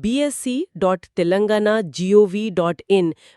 bsc.telangana.gov.in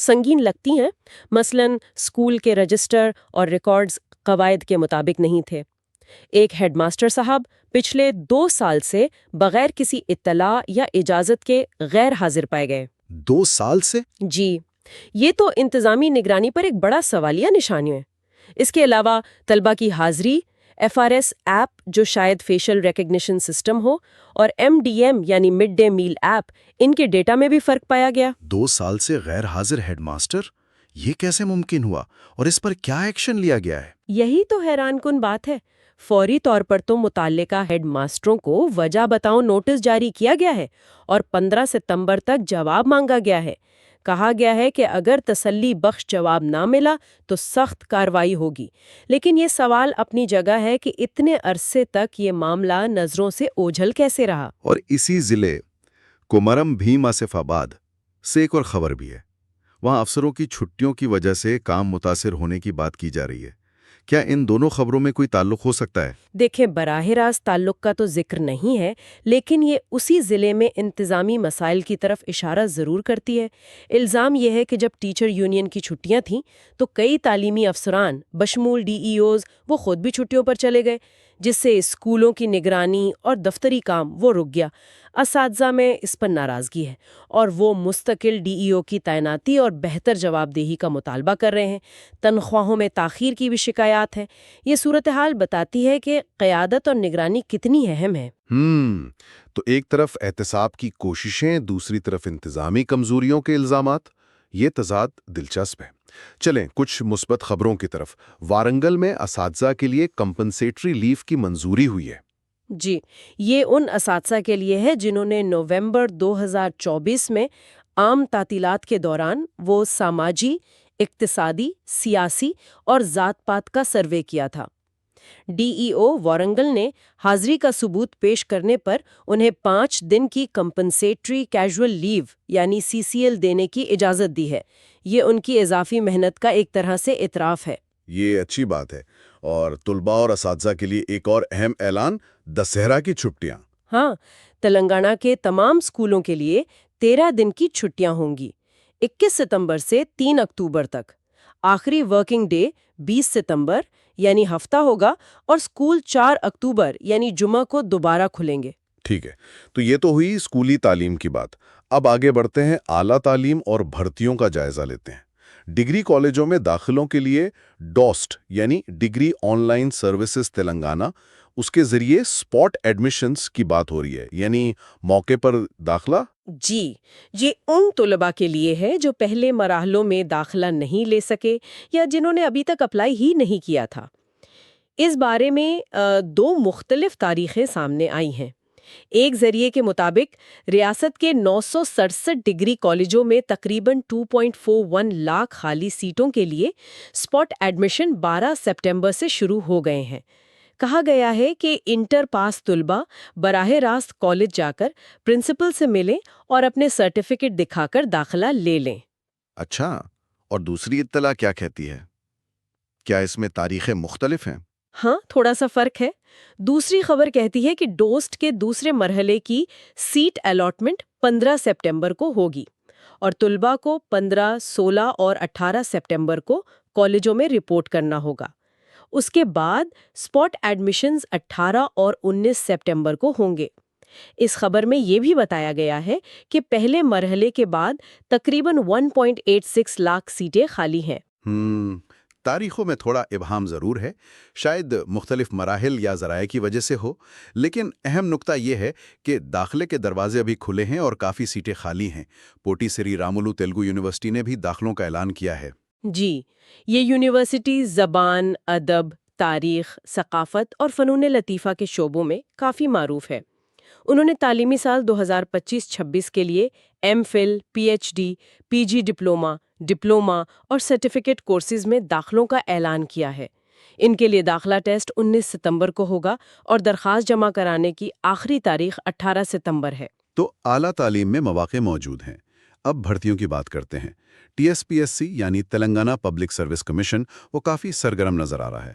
سنگین لگتی ہیں، مثلاً اسکول کے رجسٹر اور ریکارڈز قواعد کے مطابق نہیں تھے۔ ایک ہیڈ ماسٹر صاحب پچھلے 2 سال سے بغیر کسی اطلاع یا اجازت کے غیر حاضر پائے گئے۔ 2 سال سے؟ جی، یہ تو انتظامی نگرانی پر ایک بڑا سوالیہ نشانی ہے۔ اس کے علاوہ طلبہ کی حاضری، FRS ایپ جو شاید فیشل ریکگنیشن سسٹم ہو، اور MDM یعنی مڈ ڈے میل ایپ، ان کے ڈیٹا میں بھی فرق پایا گیا۔ 2 سال سے غیر حاضر ہیڈ ماسٹر؟ یہ کیسے ممکن ہوا اور اس پر کیا ایکشن لیا گیا ہے؟ یہی تو حیران کن بات ہے۔ فوری طور پر تو متعلقہ ہیڈ ماسٹروں کو وجہ بتاؤ نوٹس جاری کیا گیا ہے اور 15 ستمبر تک جواب مانگا گیا ہے۔ کہا گیا ہے کہ اگر تسلی بخش جواب نہ ملا تو سخت کارروائی ہوگی، لیکن یہ سوال اپنی جگہ ہے کہ اتنے عرصے تک یہ معاملہ نظروں سے اوجھل کیسے رہا؟ اور اسی ضلع کومرم بھیم آصف آباد سے ایک اور خبر بھی ہے۔ وہاں افسروں کی چھٹیوں کی وجہ سے کام متاثر ہونے کی بات کی جا رہی ہے۔ کیا ان دونوں خبروں میں کوئی تعلق ہو سکتا ہے؟ دیکھیں، براہ راست تعلق کا تو ذکر نہیں ہے، لیکن یہ اسی ضلع میں انتظامی مسائل کی طرف اشارہ ضرور کرتی ہے۔ الزام یہ ہے کہ جب ٹیچر یونین کی چھٹیاں تھیں تو کئی تعلیمی افسران بشمول DEOs وہ خود بھی چھٹیوں پر چلے گئے، جس سے اسکولوں کی نگرانی اور دفتری کام وہ رک گیا۔ اساتذہ میں اس پر ناراضگی ہے اور وہ مستقل DEO کی تعیناتی اور بہتر جواب دہی کا مطالبہ کر رہے ہیں۔ تنخواہوں میں تاخیر کی بھی شکایات ہیں۔ یہ صورتحال بتاتی ہے کہ قیادت اور نگرانی کتنی اہم ہے۔ تو ایک طرف احتساب کی کوششیں، دوسری طرف انتظامی کمزوریوں کے الزامات۔ یہ تضاد دلچسپ ہے۔ چلیں کچھ مثبت خبروں کی طرف۔ وارنگل میں اساتذہ کے لیے کمپنسیٹری لیو کی منظوری ہوئی ہے۔ جی، یہ ان اساتذہ کے لیے ہے جنہوں نے نومبر 2024 میں عام تعطیلات کے دوران وہ سماجی، اقتصادی، سیاسی اور ذات پات کا سروے کیا تھا۔ DEO وارنگل نے حاضری کا ثبوت پیش کرنے پر انہیں 5 دن کی کمپنسیٹری کیجول لیو یعنی CCL دینے کی اجازت دی ہے۔ یہ ان کی اضافی محنت کا ایک طرح سے اعتراف ہے۔ یہ اچھی بات ہے۔ اور طلباء اور اساتذہ کے لیے ایک اور اہم اعلان، دسہرہ کی چھٹیاں۔ ہاں، تلنگانہ کے تمام اسکولوں کے لیے 13 دن کی چھٹیاں ہوں گی، 21 ستمبر سے 3 اکتوبر تک۔ آخری ورکنگ ڈے 20 ستمبر یعنی ہفتہ ہوگا اور اسکول 4 اکتوبر یعنی جمعہ کو دوبارہ کھلیں گے۔ ٹھیک ہے، تو یہ تو ہوئی اسکولی تعلیم کی بات۔ اب آگے بڑھتے ہیں، اعلیٰ تعلیم اور بھرتیوں کا جائزہ لیتے ہیں۔ ڈگری کالجوں میں داخلوں کے لیے ڈوسٹ یعنی degree online services Telangana, اس کے ذریعے سپاٹ ایڈمیشنز کی بات ہو رہی ہے، یعنی موقع پر داخلہ۔ جی، یہ ان طلباء کے لیے ہے جو پہلے مراحلوں میں داخلہ نہیں لے سکے یا جنہوں نے ابھی تک اپلائی ہی نہیں کیا تھا۔ اس بارے میں 2 مختلف تاریخیں سامنے آئی ہیں۔ ایک ذریعے کے مطابق ریاست کے 967 ڈگری کالجوں میں تقریباً 2.41 لاکھ خالی سیٹوں کے لیے سپاٹ ایڈمیشن 12 سپٹمبر سے شروع ہو گئے ہیں۔ کہا گیا ہے کہ انٹر پاس طلباء براہ راست کالج جا کر پرنسپل سے ملیں اور اپنے سرٹیفکیٹ دکھا کر داخلہ لے لیں۔ اچھا، اور دوسری اطلاع کیا کہتی ہے؟ کیا اس میں تاریخیں مختلف ہیں؟ ہاں، تھوڑا سا فرق ہے۔ دوسری خبر کہتی ہے کہ ڈوسٹ کے دوسرے مرحلے کی سیٹ الاٹمنٹ 15 سپٹمبر کو ہوگی اور طلباء کو 15، 16 اور 18 سپٹمبر کو کالجوں میں رپورٹ کرنا ہوگا۔ اس کے بعد سپاٹ ایڈمیشنز 18 اور 19 سپٹمبر کو ہوں گے۔ اس خبر میں یہ بھی بتایا گیا ہے کہ پہلے مرحلے کے بعد تقریباً 1.86 لاکھ سیٹیں خالی ہیں۔ تاریخوں میں تھوڑا ابہام ضرور ہے، شاید مختلف مراحل یا ذرائع کی وجہ سے ہو، لیکن اہم نقطہ یہ ہے کہ داخلے کے دروازے ابھی کھلے ہیں اور کافی سیٹیں خالی ہیں۔ پوٹی سری رامولو تیلگو یونیورسٹی نے بھی داخلوں کا اعلان کیا ہے۔ جی، یہ یونیورسٹی زبان، ادب، تاریخ، ثقافت اور فنون لطیفہ کے شعبوں میں کافی معروف ہے۔ انہوں نے تعلیمی سال 2025-26 کے لیے MPhil، PhD، PG ڈپلومہ اور سرٹیفکیٹ کورسز میں داخلوں کا اعلان کیا ہے۔ ان کے لیے داخلہ ٹیسٹ 19 ستمبر کو ہوگا اور درخواست جمع کرانے کی آخری تاریخ 18 ستمبر ہے۔ تو اعلیٰ تعلیم میں مواقع موجود ہیں۔ اب بھرتیوں کی بات کرتے ہیں۔ TSPSC یعنی تلنگانہ پبلک سروس کمیشن وہ کافی سرگرم نظر آ رہا ہے۔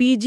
PG,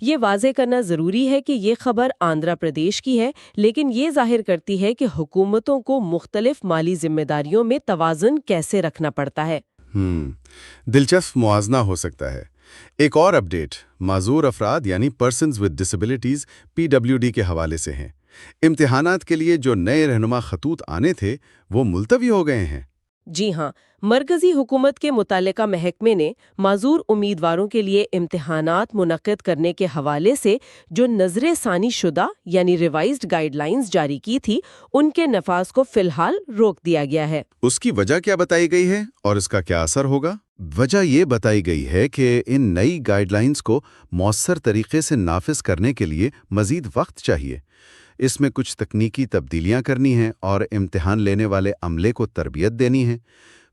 یہ واضح کرنا ضروری ہے کہ یہ خبر آندھرا پردیش کی ہے، لیکن یہ ظاہر کرتی ہے کہ حکومتوں کو مختلف مالی ذمہ داریوں میں توازن کیسے رکھنا پڑتا ہے۔ دلچسپ موازنہ ہو سکتا ہے۔ ایک اور اپڈیٹ معذور افراد یعنی پرسنز ود ڈسیبلٹیز PWD کے حوالے سے ہیں۔ امتحانات کے لیے جو نئے رہنما خطوط آنے تھے وہ ملتوی ہو گئے ہیں۔ جی ہاں، مرکزی حکومت کے متعلقہ محکمے نے معذور امیدواروں کے لیے امتحانات منعقد کرنے کے حوالے سے جو نظر ثانی شدہ یعنی ریوائزڈ گائیڈ لائنز جاری کی تھی، ان کے نفاذ کو فی الحال روک دیا گیا ہے۔ اس کی وجہ کیا بتائی گئی ہے اور اس کا کیا اثر ہوگا؟ وجہ یہ بتائی گئی ہے کہ ان نئی گائیڈ لائنز کو مؤثر طریقے سے نافذ کرنے کے لیے مزید وقت چاہیے۔ اس میں کچھ تکنیکی تبدیلیاں کرنی ہیں اور امتحان لینے والے عملے کو تربیت دینی ہے۔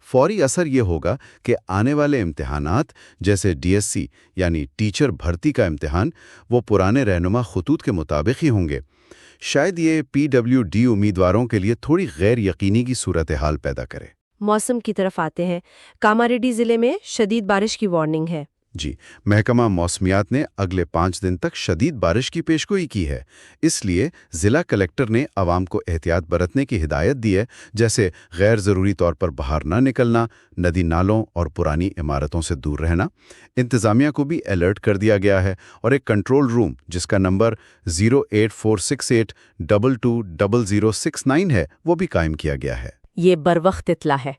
فوری اثر یہ ہوگا کہ آنے والے امتحانات جیسے DSC یعنی ٹیچر بھرتی کا امتحان وہ پرانے رہنما خطوط کے مطابق ہی ہوں گے۔ شاید یہ PWD امیدواروں کے لیے تھوڑی غیر یقینی کی صورتحال پیدا کرے۔ موسم کی طرف آتے ہیں۔ کاماریڈی ضلع میں شدید بارش کی وارننگ ہے۔ جی، محکمہ موسمیات نے اگلے 5 دن تک شدید بارش کی پیشگوئی کی ہے۔ اس لیے ضلع کلکٹر نے عوام کو احتیاط برتنے کی ہدایت دی ہے، جیسے غیر ضروری طور پر باہر نہ نکلنا، ندی نالوں اور پرانی عمارتوں سے دور رہنا۔ انتظامیہ کو بھی الرٹ کر دیا گیا ہے اور ایک کنٹرول روم جس کا نمبر 08468220069 ہے وہ بھی قائم کیا گیا ہے۔ یہ بروقت اطلاع ہے۔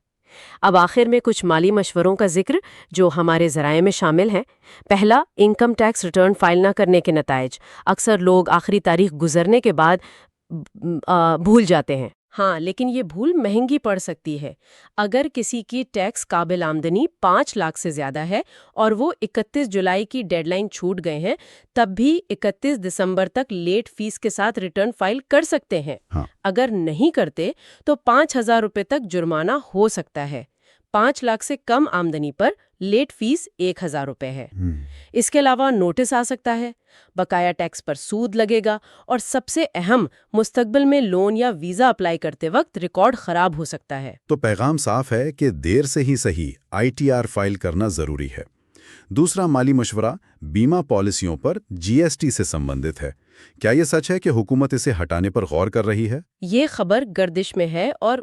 اب آخر میں کچھ مالی مشوروں کا ذکر جو ہمارے ذرائع میں شامل ہیں۔ پہلا، انکم ٹیکس ریٹرن فائل نہ کرنے کے نتائج۔ اکثر لوگ آخری تاریخ گزرنے کے بعد بھول جاتے ہیں۔ ہاں، لیکن یہ بھول مہنگی پڑ سکتی ہے۔ اگر کسی کی ٹیکس قابل آمدنی 5 لاکھ سے زیادہ ہے اور وہ 31 جولائی کی ڈیڈ لائن چھوٹ گئے ہیں، تب بھی 31 دسمبر تک لیٹ فیس کے ساتھ ریٹرن فائل کر سکتے ہیں۔ اگر نہیں کرتے تو 5,000 روپے تک جرمانہ ہو سکتا ہے۔ 5 لاکھ سے کم آمدنی پر لیٹ فیس 1,000 روپے ہے۔ اس کے علاوہ نوٹس آ سکتا ہے، بقایا ٹیکس پر سود لگے گا، اور سب سے اہم، مستقبل میں لون یا ویزا اپلائی کرتے وقت ریکارڈ خراب ہو سکتا ہے۔ تو پیغام صاف ہے کہ دیر سے ہی صحیح ITR فائل کرنا ضروری ہے۔ دوسرا مالی مشورہ بیمہ پالیسیوں پر GST سے سمبندت ہے۔ کیا یہ سچ ہے کہ حکومت اسے ہٹانے پر غور کر رہی ہے؟ یہ خبر گردش میں ہے اور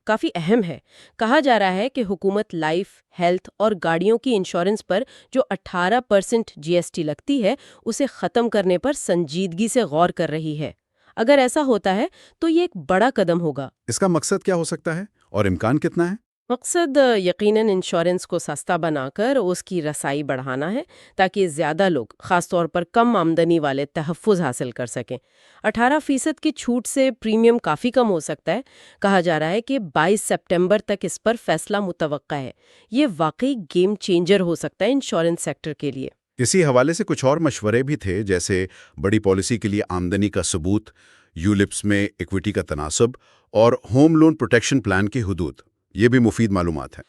کافی اہم ہے۔ کہا جا رہا ہے کہ حکومت لائف، ہیلتھ اور گاڑیوں کی انشورنس پر جو 18% GST لگتی ہے اسے ختم کرنے پر سنجیدگی سے غور کر رہی ہے۔ اگر ایسا ہوتا ہے تو یہ ایک بڑا قدم ہوگا۔ اس کا مقصد کیا ہو سکتا ہے اور امکان کتنا ہے؟ مقصد یقیناً انشورنس کو سستا بنا کر اس کی رسائی بڑھانا ہے تاکہ زیادہ لوگ، خاص طور پر کم آمدنی والے، تحفظ حاصل کر سکیں۔ 18% کی چھوٹ سے پریمیم کافی کم ہو سکتا ہے۔ کہا جا رہا ہے کہ 22 سپٹمبر تک اس پر فیصلہ متوقع ہے۔ یہ واقعی گیم چینجر ہو سکتا ہے انشورنس سیکٹر کے لیے۔ اسی حوالے سے کچھ اور مشورے بھی تھے، جیسے بڑی پالیسی کے لیے آمدنی کا ثبوت، یولپس میں ایکویٹی کا تناسب اور ہوم لون پروٹیکشن پلان کی حدود۔ یہ بھی مفید معلومات ہیں۔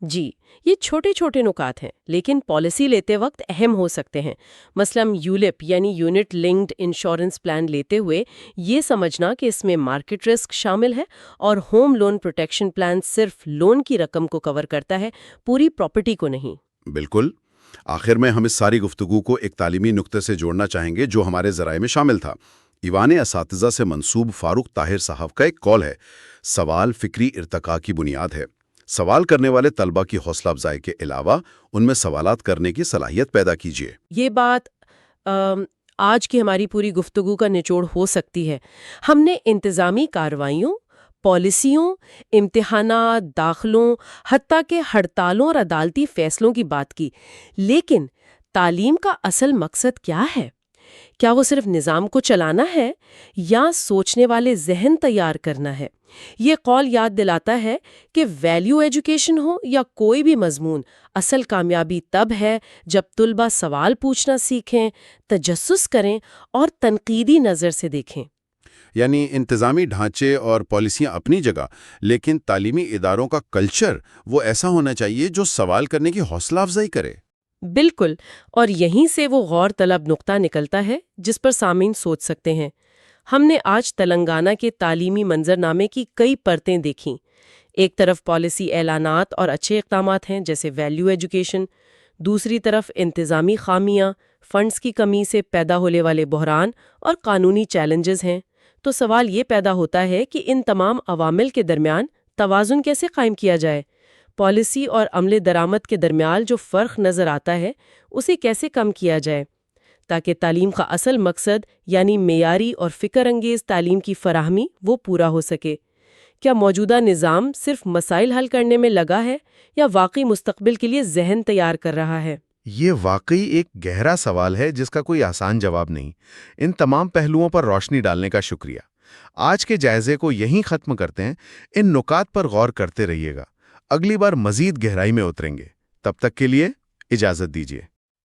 جی، یہ چھوٹے چھوٹے نکات ہیں لیکن پالیسی لیتے وقت اہم ہو سکتے ہیں۔ مثلاً یولپ یعنی یونٹ لنکڈ انشورنس پلان لیتے ہوئے یہ سمجھنا کہ اس میں مارکیٹ رسک شامل ہے، اور ہوم لون پروٹیکشن پلان صرف لون کی رقم کو کور کرتا ہے، پوری پراپرٹی کو نہیں۔ بالکل۔ آخر میں ہم اس ساری گفتگو کو ایک تعلیمی نقطے سے جوڑنا چاہیں گے جو ہمارے ذرائع میں شامل تھا۔ ایوان اساتذہ سے منسوب فاروق طاہر صاحب کا ایک قول ہے، سوال فکری ارتقاء کی بنیاد ہے۔ سوال کرنے والے طلبہ کی حوصلہ افزائی کے علاوہ ان میں سوالات کرنے کی صلاحیت پیدا کیجیے۔ یہ بات آج کی ہماری پوری گفتگو کا نچوڑ ہو سکتی ہے۔ ہم نے انتظامی کارروائیوں، پالیسیوں، امتحانات، داخلوں، حتیٰ کہ ہڑتالوں اور عدالتی فیصلوں کی بات کی، لیکن تعلیم کا اصل مقصد کیا ہے؟ کیا وہ صرف نظام کو چلانا ہے یا سوچنے والے ذہن تیار کرنا ہے؟ یہ قول یاد دلاتا ہے کہ ویلیو ایجوکیشن ہو یا کوئی بھی مضمون، اصل کامیابی تب ہے جب طلبہ سوال پوچھنا سیکھیں، تجسس کریں اور تنقیدی نظر سے دیکھیں۔ یعنی انتظامی ڈھانچے اور پالیسیاں اپنی جگہ، لیکن تعلیمی اداروں کا کلچر وہ ایسا ہونا چاہیے جو سوال کرنے کی حوصلہ افزائی کرے۔ بالکل، اور یہیں سے وہ غور طلب نقطہ نکلتا ہے جس پر سامعین سوچ سکتے ہیں۔ ہم نے آج تلنگانہ کے تعلیمی منظرنامے کی کئی پرتیں دیکھیں۔ ایک طرف پالیسی اعلانات اور اچھے اقدامات ہیں جیسے ویلیو ایجوکیشن، دوسری طرف انتظامی خامیاں، فنڈز کی کمی سے پیدا ہونے والے بحران اور قانونی چیلنجز ہیں۔ تو سوال یہ پیدا ہوتا ہے کہ ان تمام عوامل کے درمیان توازن کیسے قائم کیا جائے؟ پالیسی اور عمل درآمد کے درمیان جو فرق نظر آتا ہے اسے کیسے کم کیا جائے تاکہ تعلیم کا اصل مقصد یعنی معیاری اور فکر انگیز تعلیم کی فراہمی وہ پورا ہو سکے؟ کیا موجودہ نظام صرف مسائل حل کرنے میں لگا ہے یا واقعی مستقبل کے لیے ذہن تیار کر رہا ہے؟ یہ واقعی ایک گہرا سوال ہے جس کا کوئی آسان جواب نہیں۔ ان تمام پہلوؤں پر روشنی ڈالنے کا شکریہ۔ آج کے جائزے کو یہیں ختم کرتے ہیں۔ ان نکات پر غور کرتے رہیے گا، اگلی بار مزید گہرائی میں اتریں گے۔ تب تک کے لیے اجازت دیجیے۔